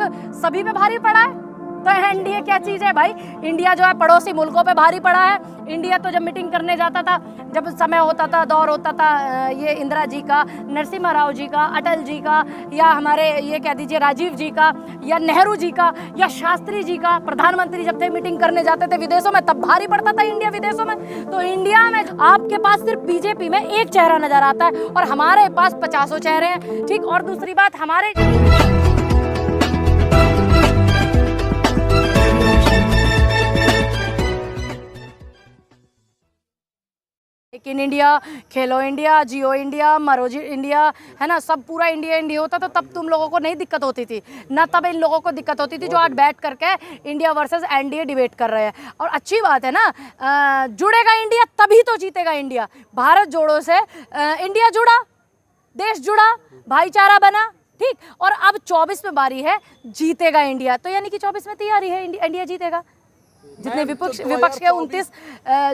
तक सभी पे भारी पड़ा है। तो एनडीए क्या चीज है भाई? इंडिया जो है पड़ोसी मुल्कों पे भारी पड़ा है। इंडिया तो जब मीटिंग करने जाता था, जब समय होता था, दौर होता था ये इंदिरा जी का, नरसिम्हा राव जी का, अटल जी का, या हमारे ये कह दीजिए राजीव जी का, या नेहरू जी का, या शास्त्री जी का, प्रधानमंत्री जब थे मीटिंग करने जाते थे विदेशों में तब भारी पड़ता था इंडिया विदेशों में। तो इंडिया में आपके पास सिर्फ बीजेपी में एक चेहरा नजर आता है और हमारे पास 50 चेहरे हैं। ठीक, और दूसरी बात हमारे make in India, Khelo India, Jio India, मरो इंडिया, है ना, सब पूरा इंडिया इंडिया होता तो तब तुम लोगों को नहीं दिक्कत होती थी ना, तब इन लोगों को दिक्कत होती थी जो आज बैठ करके इंडिया वर्सेस एनडीए डिबेट कर रहे हैं। और अच्छी बात है ना, जुड़ेगा इंडिया तभी तो जीतेगा इंडिया। भारत जोड़ो से इंडिया जुड़ा, देश जुड़ा, भाईचारा बना। ठीक, और अब 24 में बारी है, जीतेगा इंडिया। तो यानी कि 24 में तैयारी है, इंडिया जीतेगा। जितने विपक्ष के 29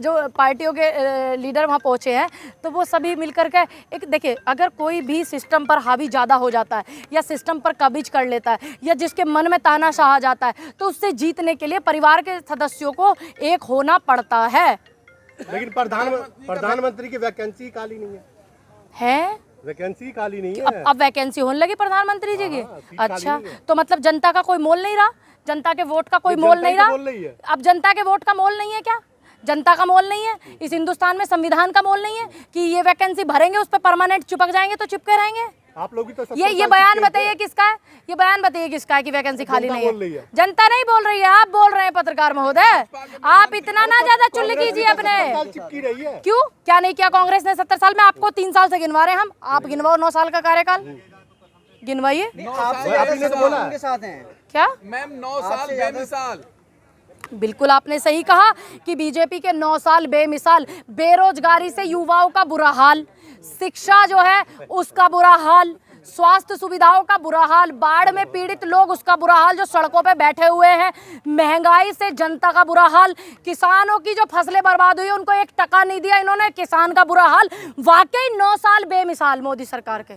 जो पार्टियों के लीडर वहाँ पहुँचे हैं, तो वो सभी मिलकर के एक देखिए, अगर कोई भी सिस्टम पर हावी ज़्यादा हो जाता है या सिस्टम पर कब्ज कर लेता है या जिसके मन में तानाशाह आ जाता है, तो उससे जीतने के लिए परिवार के सदस्यों को एक होना पड़ता है। लेकिन प्रधानमंत्री की वैकेंसी खाली नहीं है। वैकेंसी खाली नहीं है। अब वैकेंसी होने लगी प्रधानमंत्री जी की। अच्छा, तो मतलब जनता का कोई मोल नहीं रहा, जनता के वोट का कोई मोल नहीं रहा। अब जनता के वोट का मोल नहीं है क्या? जनता का मोल नहीं है? इस हिंदुस्तान में संविधान का मोल नहीं है कि ये वैकेंसी भरेंगे उस पर परमानेंट चिपक जाएंगे तो चिपके रहेंगे? आप लोग भी तो ये बयान बताइए किसका है? ये बयान बताइए किसका है कि वैकेंसी खाली नहीं है? जनता नहीं बोल रही है, आप बोल रहे हैं पत्रकार महोदय। आप इतना ना ज्यादा चुल्ली कीजिए अपने। क्यों? क्या नहीं किया कांग्रेस ने 70 साल में? आपको 3 साल से गिनवा रहे हैं हम, आप गिनवाओ 9 साल का कार्यकाल, गिनवाइए। क्या मैम 9 साल बेमिसाल? बिल्कुल आपने सही कहा कि बीजेपी के 9 साल बेमिसाल। बेरोजगारी से युवाओं का बुरा हाल, शिक्षा जो है उसका बुरा हाल, स्वास्थ्य सुविधाओं का बुरा हाल, बाढ़ में पीड़ित लोग उसका बुरा हाल जो सड़कों पे बैठे हुए हैं, महंगाई से जनता का बुरा हाल, किसानों की जो फसलें बर्बाद हुई उनको 1 टका नहीं दिया इन्होंने, किसान का बुरा हाल। वाकई 9 साल बेमिसाल मोदी सरकार के।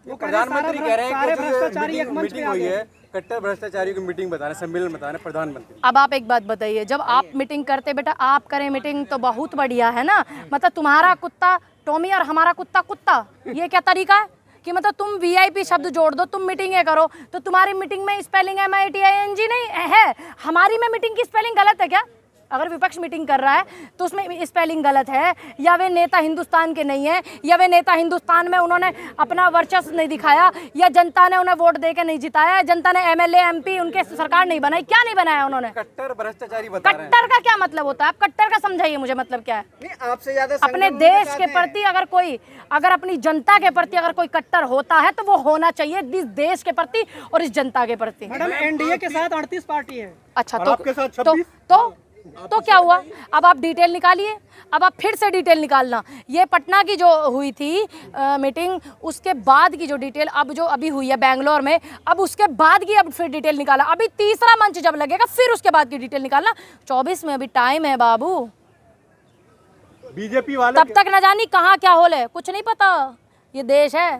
वो प्रधानमंत्री कह रहे हैं कि मीटिंग हुई है, कट्टर भ्रष्टाचारियों की मीटिंग बता रहे, सम्मेलन बता रहे प्रधानमंत्री। अब आप एक बात बताइए, जब आप मीटिंग करते, बेटा आप करें मीटिंग तो बहुत बढ़िया है ना, मतलब तुम्हारा कुत्ता टॉमी और हमारा कुत्ता कुत्ता, ये क्या तरीका है कि मतलब तुम वीआईपी शब्द जोड़ दो, तुम मीटिंगें करो, तो तुम्हारी मीटिंग में स्पेलिंग MITING नहीं है, हमारी में मीटिंग की स्पेलिंग गलत है क्या? अगर विपक्ष मीटिंग कर रहा है तो उसमें स्पेलिंग गलत है, या वे नेता हिंदुस्तान के नहीं है, या वे नेता हिंदुस्तान में उन्होंने अपना वर्चस्व नहीं दिखाया, या जनता ने उन्हें वोट देकर नहीं जिताया, जनता ने MLA MP उनके सरकार नहीं बनाई, क्या नहीं बनाया उन्होंने? कट्टर भ्रष्टाचारी बता रहे हैं। कट्टर का क्या मतलब होता है? आप कट्टर का समझाइए मुझे, मतलब क्या है? आपसे ज्यादा अपने देश के प्रति अगर अपनी जनता के प्रति अगर कोई कट्टर होता है तो वो होना चाहिए इस देश के प्रति और इस जनता के प्रति। मैडम एनडीए के साथ 38 पार्टी है। अच्छा, आपके साथ 26? तो क्या हुआ? अब आप डिटेल निकालिए, अब आप फिर से डिटेल निकालना। ये पटना की जो हुई थी मीटिंग, उसके बाद की जो डिटेल अब जो अभी हुई है बेंगलोर में, अब उसके बाद की अब फिर डिटेल निकाला। अभी तीसरा मंच जब लगेगा फिर उसके बाद की डिटेल निकालना। 24 में अभी टाइम है बाबू। बीजेपी वाले तब तक न जानी कहाँ क्या होल है, कुछ नहीं पता। ये देश है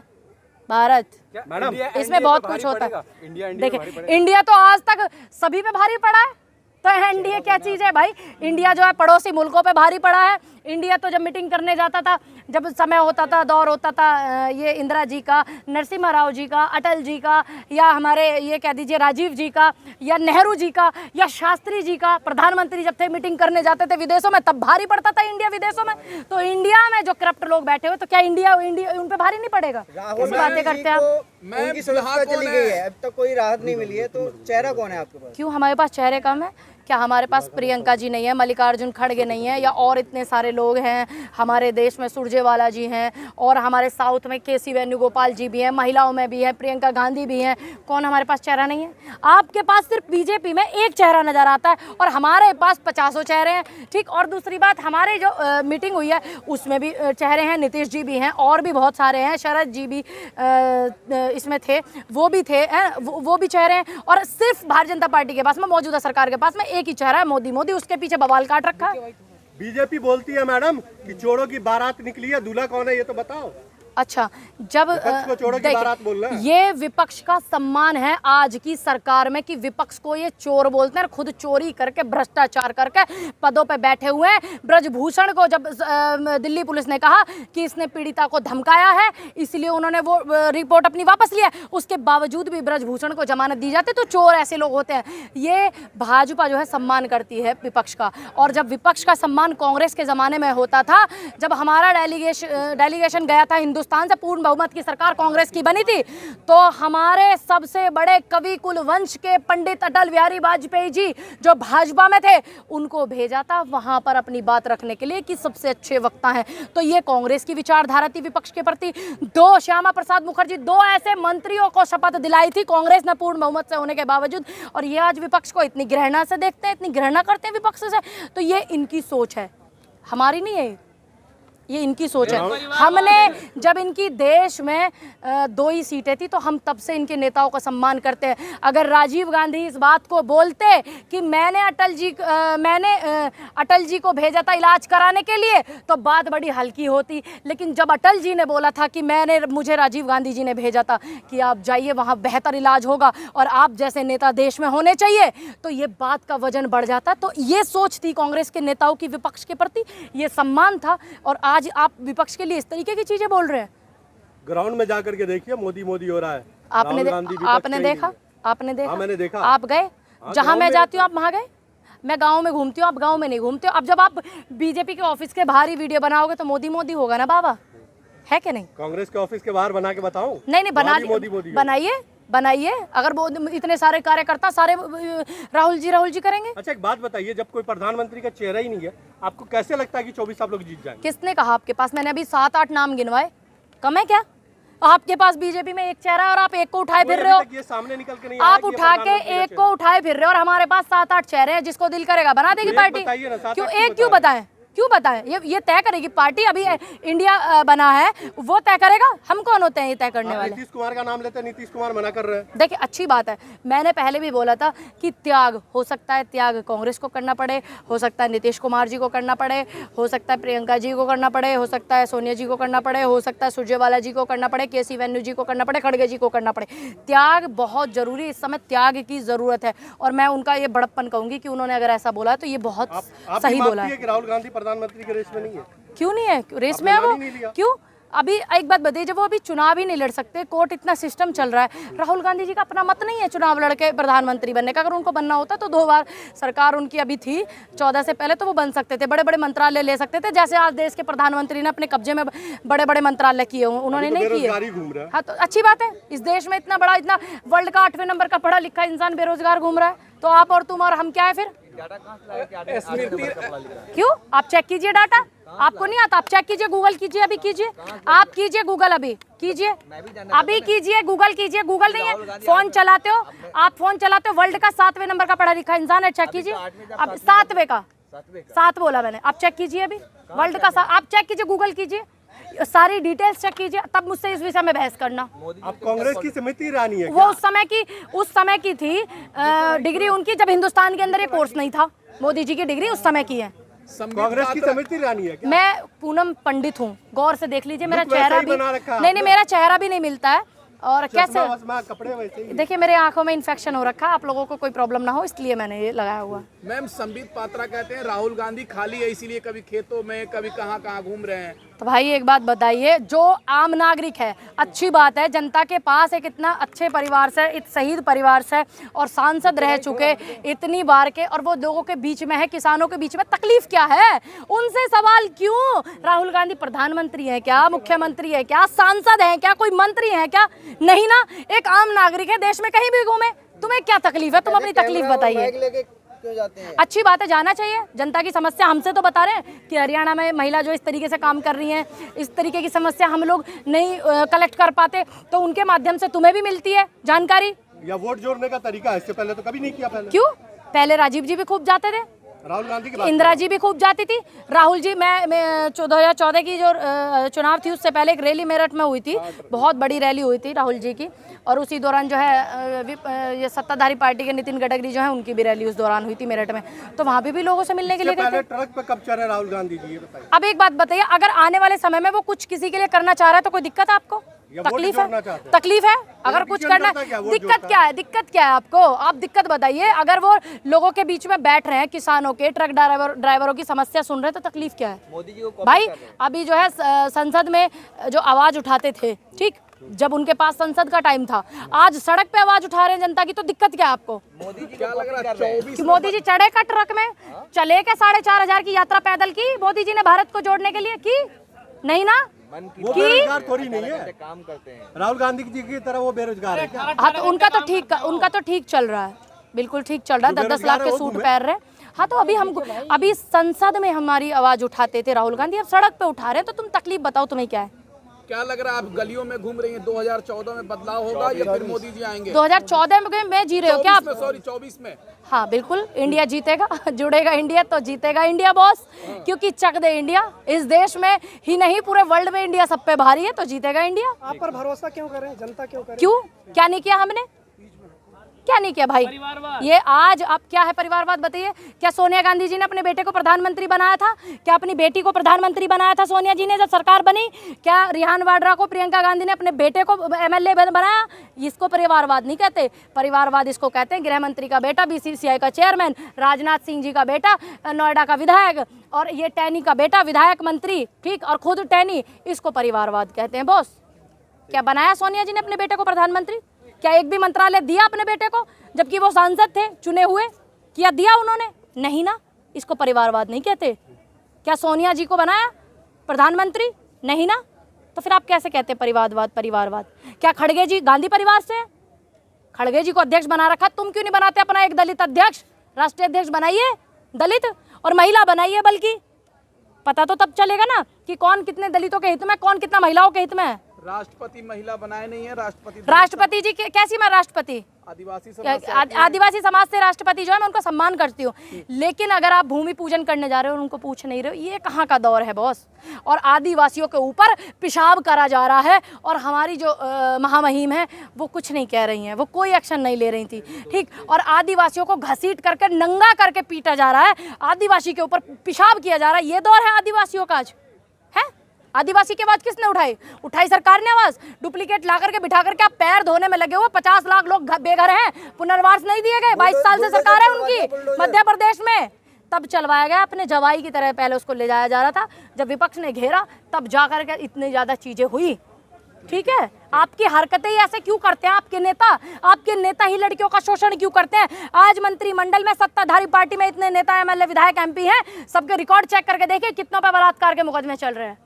भारत, मैडम इसमें बहुत कुछ होता है। देखिए, इंडिया तो आज तक सभी पे भारी पड़ा है। तो एनडीए क्या चीज़ है भाई? इंडिया जो है पड़ोसी मुल्कों पे भारी पड़ा है। इंडिया तो जब मीटिंग करने जाता था, जब समय होता था, दौर होता था ये इंदिरा जी का, नरसिम्हा राव जी का, अटल जी का, या हमारे ये कह दीजिए राजीव जी का, या नेहरू जी का, या शास्त्री जी का, प्रधानमंत्री जब थे मीटिंग करने जाते थे विदेशों में तब भारी पड़ता था इंडिया विदेशों में। तो इंडिया में जो करप्ट लोग बैठे हुए, तो क्या इंडिया उन पे भारी नहीं पड़ेगा? कैसी बातें करते हैं आप? उनकी सुरक्षा चली गई है, अब तक कोई राहत नहीं मिली है, तो चेहरा कौन है आपके पास? क्यों हमारे पास चेहरे कम है? क्या हमारे पास प्रियंका जी नहीं है, मल्लिकार्जुन खड़गे नहीं है, या और इतने सारे लोग हैं हमारे देश में? सुरजेवाला जी हैं, और हमारे साउथ में KC वेणुगोपाल जी भी हैं, महिलाओं में भी हैं, प्रियंका गांधी भी हैं। कौन हमारे पास चेहरा नहीं है? आपके पास सिर्फ बीजेपी में एक चेहरा नज़र आता है और हमारे पास 50 चेहरे हैं। ठीक, और दूसरी बात, हमारे जो मीटिंग हुई है उसमें भी चेहरे हैं, नीतीश जी भी हैं, और भी बहुत सारे हैं, शरद जी भी इसमें थे, वो भी थे, वो भी चेहरे हैं। और सिर्फ भारतीय जनता पार्टी के पास में, मौजूदा सरकार के पास में एक ही चेहरा है, मोदी। मोदी उसके पीछे बवाल काट रखा है। बीजेपी बोलती है मैडम कि चोरों की बारात निकली है, दूल्हा कौन है ये तो बताओ। अच्छा, जब विपक्ष को छोड़ो की बात बोल रहे हैं। ये विपक्ष का सम्मान है आज की सरकार में कि विपक्ष को ये चोर बोलते हैं, खुद चोरी करके भ्रष्टाचार करके पदों पे बैठे हुए हैं। ब्रजभूषण को जब दिल्ली पुलिस ने कहा कि इसने पीड़िता को धमकाया है, इसलिए उन्होंने वो रिपोर्ट अपनी वापस लिया, उसके बावजूद भी ब्रजभूषण को जमानत दी जाती। तो चोर ऐसे लोग होते हैं। ये भाजपा जो है सम्मान करती है विपक्ष का, और जब विपक्ष का सम्मान कांग्रेस के ज़माने में होता था, जब हमारा डेलीगेशन गया था हिंदुस्तान से, पूर्ण बहुमत की सरकार कांग्रेस की बनी थी, तो हमारे सबसे बड़े कवि कुल वंश के पंडित अटल बिहारी वाजपेयी जी जो भाजपा में थे, उनको भेजा था वहां पर अपनी बात रखने के लिए कि सबसे अच्छे वक्ता हैं। तो ये कांग्रेस की विचारधारा थी विपक्ष के प्रति। श्यामा प्रसाद मुखर्जी 2 ऐसे मंत्रियों को शपथ दिलाई थी कांग्रेस ने पूर्ण बहुमत से होने के बावजूद, और ये आज विपक्ष को इतनी घृणा से देखते हैं, इतनी घृणा करते हैं विपक्ष से। तो ये इनकी सोच है, हमारी नहीं है, ये इनकी सोच है। हमने जब इनकी देश में 2 ही सीटें थी, तो हम तब से इनके नेताओं का सम्मान करते हैं। अगर राजीव गांधी इस बात को बोलते कि मैंने अटल जी को भेजा था इलाज कराने के लिए, तो बात बड़ी हल्की होती। लेकिन जब अटल जी ने बोला था कि मुझे राजीव गांधी जी ने भेजा था कि आप जाइए, वहाँ बेहतर इलाज होगा और आप जैसे नेता देश में होने चाहिए, तो ये बात का वजन बढ़ जाता। तो ये सोच थी कांग्रेस के नेताओं की विपक्ष के प्रति, ये सम्मान था। और आज आप विपक्ष के लिए इस तरीके की चीजें बोल रहे हैं। ग्राउंड में जाकर के देखिए, मोदी हो रहा है। आपने देखा? हाँ, मैंने देखा। आप गए? जहां मैं जाती हूँ आप वहां गए? मैं गांव में घूमती हूँ, आप गांव में नहीं घूमते हो। अब जब आप बीजेपी के ऑफिस के बाहर ही वीडियो बनाओगे तो मोदी होगा ना बाबा, है कि नहीं? कांग्रेस के ऑफिस के बाहर बना के बताऊं? नहीं, बनाइए। अगर वो इतने सारे कार्यकर्ता सारे राहुल जी करेंगे। अच्छा, एक बात बताइए, जब कोई प्रधानमंत्री का चेहरा ही नहीं है, आपको कैसे लगता है कि 24 आप लोग जीत जाएंगे? किसने कहा आपके पास? मैंने अभी 7-8 नाम गिनवाए, कम है क्या? आपके पास बीजेपी में एक चेहरा है और आप एक को उठाए फिर रहे हो। ये सामने निकल के नहीं आप उठा के एक को उठाए फिर रहे हो, और हमारे पास 7-8 चेहरे हैं। जिसको दिल करेगा बना देगी पार्टी। क्यों एक क्यों बताएं? ये तय करेगी पार्टी। अभी इंडिया बना है, वो तय करेगा। हम कौन होते हैं ये तय करने वाले? नीतीश कुमार का नाम लेते हैं, नीतीश कुमार मना कर रहे हैं। देखिए, अच्छी बात है। मैंने पहले भी बोला था कि त्याग हो सकता है, त्याग कांग्रेस को करना पड़े, हो सकता है नीतीश कुमार जी को करना पड़े, हो सकता है प्रियंका जी को करना पड़े, हो सकता है सोनिया जी को करना पड़े, हो सकता है सुरजेवाला जी को करना पड़े, केसी वेन्यू जी को करना पड़े, खड़गे जी को करना पड़े। त्याग बहुत जरूरी, इस समय त्याग की जरूरत है। और मैं उनका ये बड़प्पन कहूंगी कि उन्होंने अगर ऐसा बोला तो ये बहुत सही बोला है। राहुल गांधी प्रधानमंत्री के रेस में नहीं है? क्यों नहीं है? रेस में है वो। क्यों? अभी एक बात बताइए, जब वो अभी चुनाव ही नहीं लड़ सकते, कोर्ट इतना सिस्टम चल रहा है। राहुल गांधी जी का अपना मत नहीं है चुनाव लड़के प्रधानमंत्री बनने का। अगर उनको बनना होता तो 2 बार सरकार उनकी अभी थी 14 से पहले, तो वो बन सकते थे, बड़े बड़े मंत्रालय ले सकते थे, जैसे आज देश के प्रधानमंत्री ने अपने कब्जे में बड़े बड़े मंत्रालय किए हुए, उन्होंने नहीं किए। हाँ, तो अच्छी बात है। इस देश में इतना वर्ल्ड का 8वें नंबर का पढ़ा लिखा इंसान बेरोजगार घूम रहा है, तो आप और तुम और हम क्या है फिर? क्यों? आप चेक कीजिए डाटा। आपको नहीं आता? आप चेक कीजिए, गूगल कीजिए, अभी कीजिए, आप कीजिए गूगल, अभी कीजिए, गूगल कीजिए। गूगल नहीं है, फोन चलाते हो आप, फोन चलाते हो। वर्ल्ड का 7वें नंबर का पढ़ा लिखा इंसान है, चेक कीजिए। अब 7वें का 7 बोला मैंने, आप चेक कीजिए अभी वर्ल्ड का। आप चेक कीजिए, गूगल कीजिए, सारी डिटेल्स चेक कीजिए, तब मुझसे इस विषय में बहस करना। अब कांग्रेस की स्मृति ईरानी है वो उस समय की थी डिग्री उनकी, जब हिंदुस्तान के अंदर ये कोर्स नहीं था। मोदी जी की डिग्री उस समय की है। कांग्रेस की स्मृति ईरानी है क्या? मैं पूनम पंडित हूँ, गौर से देख लीजिए। मेरा चेहरा भी नहीं, मेरा चेहरा भी नहीं मिलता है। और कैसे कपड़े वैसे ही। देखिए, मेरे आंखों में इन्फेक्शन हो रखा है, आप लोगों को कोई प्रॉब्लम ना हो इसलिए मैंने ये लगाया हुआ। मैम, संबित पात्रा कहते हैं राहुल गांधी खाली है, इसीलिए कभी खेतों में कभी कहाँ घूम रहे हैं। तो भाई एक बात बताइए, जो आम नागरिक है, अच्छी बात है, जनता के पास एक इतना अच्छे परिवार से, एक शहीद परिवार से, और सांसद रह चुके इतनी बार के, और वो लोगों के बीच में है, किसानों के बीच में, तकलीफ क्या है? उनसे सवाल क्यों? राहुल गांधी प्रधानमंत्री है क्या, मुख्यमंत्री है क्या, सांसद है क्या, कोई मंत्री है क्या? नहीं ना, एक आम नागरिक है, देश में कहीं भी घूमे। तुम्हें क्या तकलीफ है? तुम अपनी तकलीफ बताइए। क्यों जाते हैं? अच्छी बात है, जाना चाहिए। जनता की समस्या हमसे तो बता रहे हैं कि हरियाणा में महिला जो इस तरीके से काम कर रही हैं, इस तरीके की समस्या हम लोग नहीं कलेक्ट कर पाते, तो उनके माध्यम से तुम्हें भी मिलती है जानकारी। या वोट जोड़ने का तरीका है, इससे पहले तो कभी नहीं किया। पहले क्यों? पहले राजीव जी भी खूब जाते थे, राहुल गांधी की बात इंदिरा जी भी खूब जाती थी। राहुल जी, मैं 2014 की जो चुनाव थी उससे पहले एक रैली मेरठ में हुई थी, बहुत बड़ी रैली हुई थी राहुल जी की, और उसी दौरान जो है ये सत्ताधारी पार्टी के नितिन गडकरी जो है उनकी भी रैली उस दौरान हुई थी मेरठ में, तो वहाँ भी लोगों से मिलने के लिए गए थे। पहले ट्रक पे कब चढ़े राहुल गांधी जी, ये बताइए। अब एक बात बताइए, अगर आने वाले समय में वो कुछ किसी के लिए करना चाह रहा है तो कोई दिक्कत है आपको? तकलीफ है? तकलीफ है अगर कुछ करना? दिक्कत क्या है? दिक्कत क्या है आपको? आप दिक्कत बताइए। अगर वो लोगों के बीच में बैठ रहे हैं, किसानों के, ट्रक ड्राइवरों की समस्या सुन रहे हैं, तो तकलीफ क्या है? मोदी जी को भाई अभी जो है संसद में जो आवाज उठाते थे, ठीक, जब उनके पास संसद का टाइम था, आज सड़क पे आवाज उठा रहे हैं जनता की, तो दिक्कत क्या है आपको? मोदी जी क्या लग रहा है कि मोदी जी चढ़े का ट्रक में, चले के 4,500 की यात्रा पैदल की मोदी जी ने भारत को जोड़ने के लिए की? नहीं ना, वो बेरोजगार थोड़ी नहीं है, काम करते हैं। राहुल गांधी जी की तरह वो बेरोजगार है क्या? हाँ तो उनका तो ठीक चल रहा है, बिल्कुल ठीक चल रहा है। 10-10 लाख के सूट पहन रहे हैं। हाँ तो अभी संसद में हमारी आवाज उठाते थे राहुल गांधी, अब सड़क पे उठा रहे हैं, तो तुम तकलीफ बताओ तुम्हें क्या है? क्या लग रहा है, आप गलियों में घूम रही हैं, 2014 में बदलाव होगा या फिर मोदी जी आएंगे? 2014 में जी रहे हो क्या आप? 24 में। हाँ बिल्कुल, इंडिया जीतेगा, जुड़ेगा इंडिया तो जीतेगा इंडिया बॉस, क्योंकि चक दे इंडिया, इस देश में ही नहीं पूरे वर्ल्ड में इंडिया सब पे भारी है, तो जीतेगा इंडिया। आप पर भरोसा क्यों करें, जनता क्यों करे? क्यों, क्या नहीं किया हमने? क्या नहीं किया भाई? ये आज आप क्या है परिवारवाद बताइए? क्या सोनिया गांधी जी ने अपने बेटे को प्रधानमंत्री बनाया था? क्या अपनी बेटी को प्रधानमंत्री बनाया था सोनिया जी ने जब सरकार बनी? क्या रिहान वाड्रा को प्रियंका गांधी ने अपने बेटे को MLA बनाया? इसको परिवारवाद नहीं कहते। परिवारवाद इसको कहते हैं गृह मंत्री का बेटा BCCI का चेयरमैन, राजनाथ सिंह जी का बेटा नोएडा का विधायक, और ये टैनी का बेटा विधायक मंत्री, ठीक, और खुद टैनी, इसको परिवारवाद कहते हैं बॉस। क्या बनाया सोनिया जी ने अपने बेटे को प्रधानमंत्री? क्या एक भी मंत्रालय दिया अपने बेटे को, जबकि वो सांसद थे चुने हुए? क्या दिया उन्होंने? नहीं ना, इसको परिवारवाद नहीं कहते। क्या सोनिया जी को बनाया प्रधानमंत्री? नहीं ना, तो फिर आप कैसे कहते हैं परिवारवाद? क्या खड़गे जी गांधी परिवार से? खड़गे जी को अध्यक्ष बना रखा, तुम क्यों नहीं बनाते अपना एक दलित अध्यक्ष, राष्ट्रीय अध्यक्ष बनाइए दलित, और महिला बनाइए, बल्कि पता तो तब चलेगा ना कि कौन कितने दलितों के हित में, कौन कितना महिलाओं के हित में है। राष्ट्रपति महिला बनाए नहीं है, राष्ट्रपति जी कैसी? मैं राष्ट्रपति आदिवासी समाज से राष्ट्रपति जो है मैं उनका सम्मान करती हूँ, लेकिन अगर आप भूमि पूजन करने जा रहे हो और उनको पूछ नहीं रहे हो, ये कहाँ का दौर है बॉस? और आदिवासियों के ऊपर पेशाब करा जा रहा है, और हमारी जो महामहिम है वो कुछ नहीं कह रही हैं, वो कोई एक्शन नहीं ले रही थी, ठीक, और आदिवासियों को घसीट करके नंगा करके पीटा जा रहा है, आदिवासी के ऊपर पेशाब किया जा रहा है। ये दौर है आदिवासियों का आज है? आदिवासी की आवाज किसने उठाई सरकार ने आवाज। डुप्लीकेट ला करके बिठा करके आप पैर धोने में लगे हुए, 50 लाख लोग बेघर हैं, पुनर्वास नहीं दिए गए, 22 साल से सरकार है उनकी मध्य प्रदेश में, तब चलवाया गया अपने जवाई की तरह। पहले उसको ले जाया जा रहा था, जब विपक्ष ने घेरा तब जा करके इतनी ज्यादा चीजें हुई, ठीक है। आपकी हरकतें ही ऐसे क्यों करते हैं आपके नेता ही लड़कियों का शोषण क्यों करते हैं? आज मंत्रिमंडल में सत्ताधारी पार्टी में इतने नेता MLA विधायक MP हैं, सबके रिकॉर्ड चेक करके देखिए कितनों पे बलात्कार के मुकदमे चल रहे हैं।